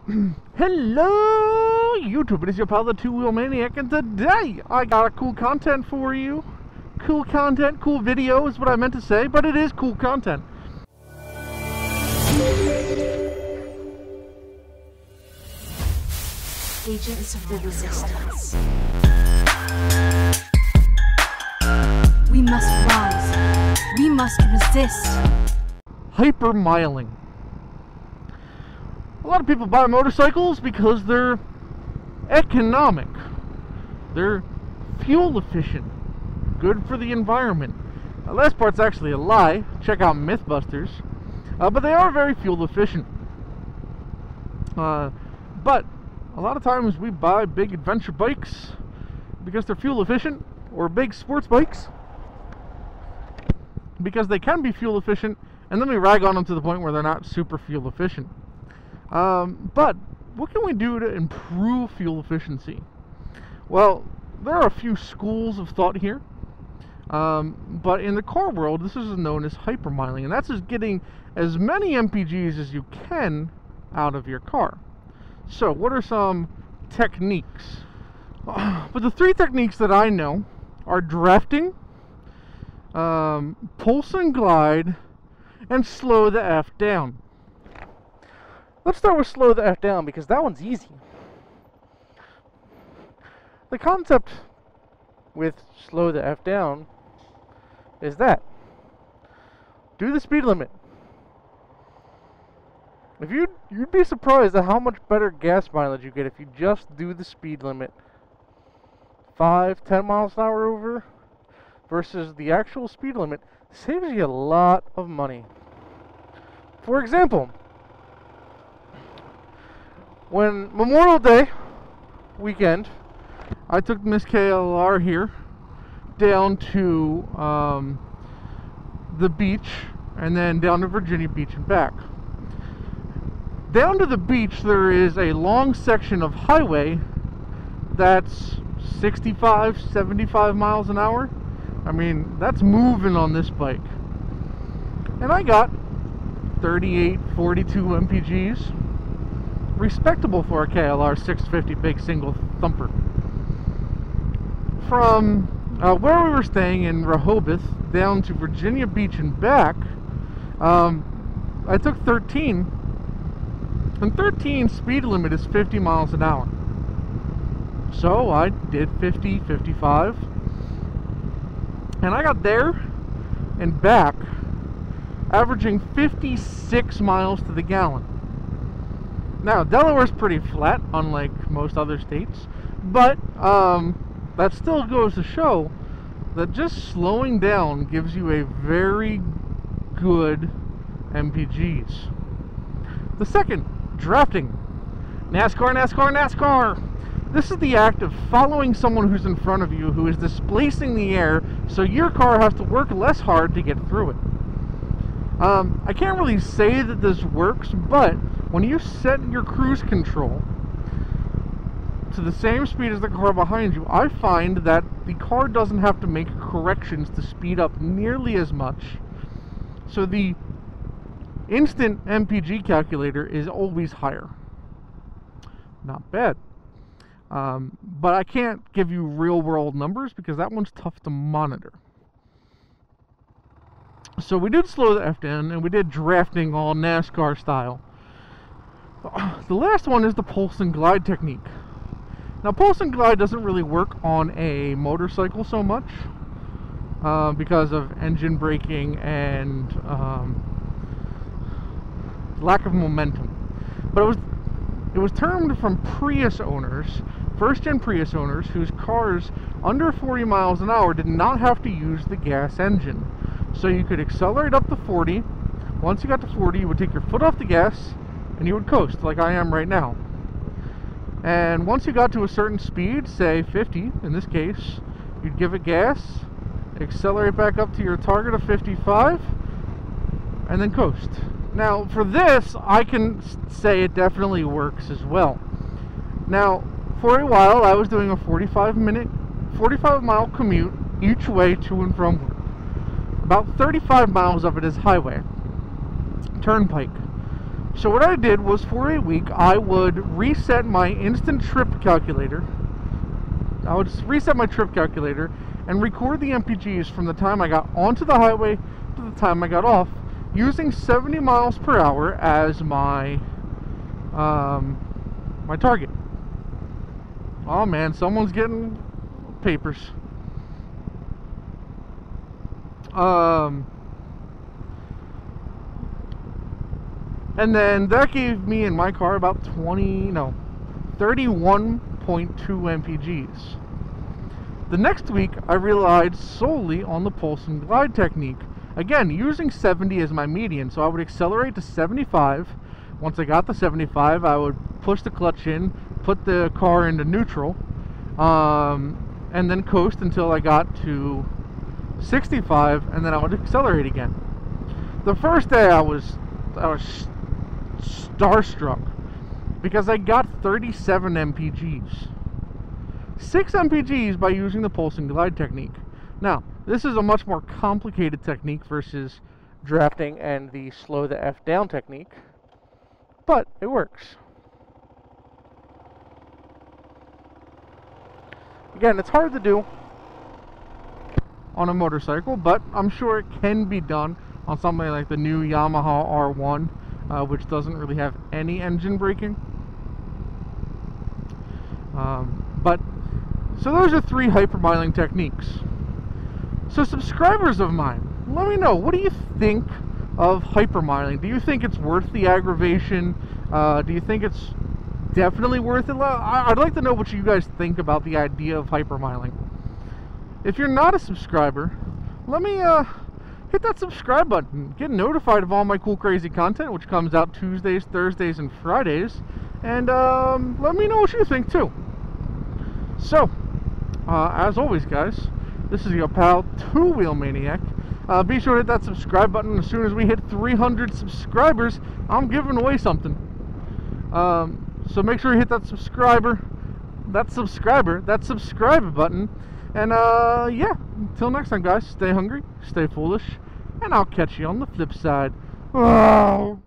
Hello, YouTube. It is your pal, the Two-Wheel Maniac, and today I got a cool content for you. Cool content, cool video is what I meant to say, but it is cool content. Agents of the Resistance. We must rise. We must resist. Hypermiling. A lot of people buy motorcycles because they're economic. They're fuel efficient. Good for the environment. The last part's actually a lie. Check out Mythbusters. But they are very fuel efficient. But a lot of times we buy big adventure bikes because they're fuel efficient, or big sports bikes because they can be fuel efficient, and then we rag on them to the point where they're not super fuel efficient. But what can we do to improve fuel efficiency? Well, there are a few schools of thought here. But in the car world, this is known as hypermiling, and that's just getting as many MPGs as you can out of your car. So, what are some techniques? But the three techniques that I know are drafting, pulse and glide, and slow the F down. Let's start with slow the F down because that one's easy. The concept with slow the F down is that do the speed limit. If you'd be surprised at how much better gas mileage you get if you just do the speed limit 5-10 miles an hour over versus the actual speed limit. Saves you a lot of money. For example, when Memorial Day weekend, I took Miss KLR here down to the beach and then down to Virginia Beach and back. Down to the beach there is a long section of highway that's 65, 75 miles an hour. I mean, that's moving on this bike. And I got 38, 42 MPGs. Respectable for a KLR 650 big single thumper. From where we were staying in Rehoboth down to Virginia Beach and back, I took 13, and 13 speed limit is 50 miles an hour. So I did 50, 55, and I got there and back averaging 56 miles to the gallon. Now, Delaware's pretty flat, unlike most other states, but that still goes to show that just slowing down gives you a very good MPGs. The second, drafting. NASCAR, NASCAR, NASCAR! This is the act of following someone who's in front of you who is displacing the air, so your car has to work less hard to get through it. I can't really say that this works, but when you set your cruise control to the same speed as the car behind you, I find that the car doesn't have to make corrections to speed up nearly as much. So the instant MPG calculator is always higher. Not bad. But I can't give you real world numbers because that one's tough to monitor. So we did slow the F down and we did drafting all NASCAR style. The last one is the pulse and glide technique. Now, pulse and glide doesn't really work on a motorcycle so much because of engine braking and lack of momentum. But it was termed from Prius owners, first-gen Prius owners, whose cars under 40 miles an hour did not have to use the gas engine. So you could accelerate up to 40. Once you got to 40, you would take your foot off the gas and you would coast like I am right now. And once you got to a certain speed, say 50 in this case, you'd give it gas, accelerate back up to your target of 55, and then coast. Now, for this, I can say it definitely works as well. Now, for a while, I was doing a 45 mile commute each way to and from work. About 35 miles of it is highway, turnpike. So what I did was, for a week, I would reset my instant trip calculator. I would reset my trip calculator and record the MPGs from the time I got onto the highway to the time I got off, using 70 miles per hour as my my target. Oh man, someone's getting papers. And then that gave me in my car about 31.2 MPGs. The next week, I relied solely on the pulse and glide technique. Again, using 70 as my median, so I would accelerate to 75. Once I got to 75, I would push the clutch in, put the car into neutral, and then coast until I got to 65, and then I would accelerate again. The first day I was starstruck because I got 37 MPGs. 6 MPGs by using the pulse and glide technique. Now, this is a much more complicated technique versus drafting and the slow the F down technique, but it works. Again, it's hard to do on a motorcycle, but I'm sure it can be done on something like the new Yamaha R1, which doesn't really have any engine braking. So those are 3 hypermiling techniques. So subscribers of mine, let me know, what do you think of hypermiling? Do you think it's worth the aggravation? Do you think it's definitely worth it? I'd like to know what you guys think about the idea of hypermiling. If you're not a subscriber, let me hit that subscribe button. Get notified of all my cool, crazy content, which comes out Tuesdays, Thursdays, and Fridays. And let me know what you think, too. So, as always, guys, this is your pal, Two-Wheel Maniac. Be sure to hit that subscribe button. As soon as we hit 300 subscribers, I'm giving away something. So make sure you hit that subscriber button. And yeah, until next time, guys, stay hungry, stay foolish, and I'll catch you on the flip side. Oh.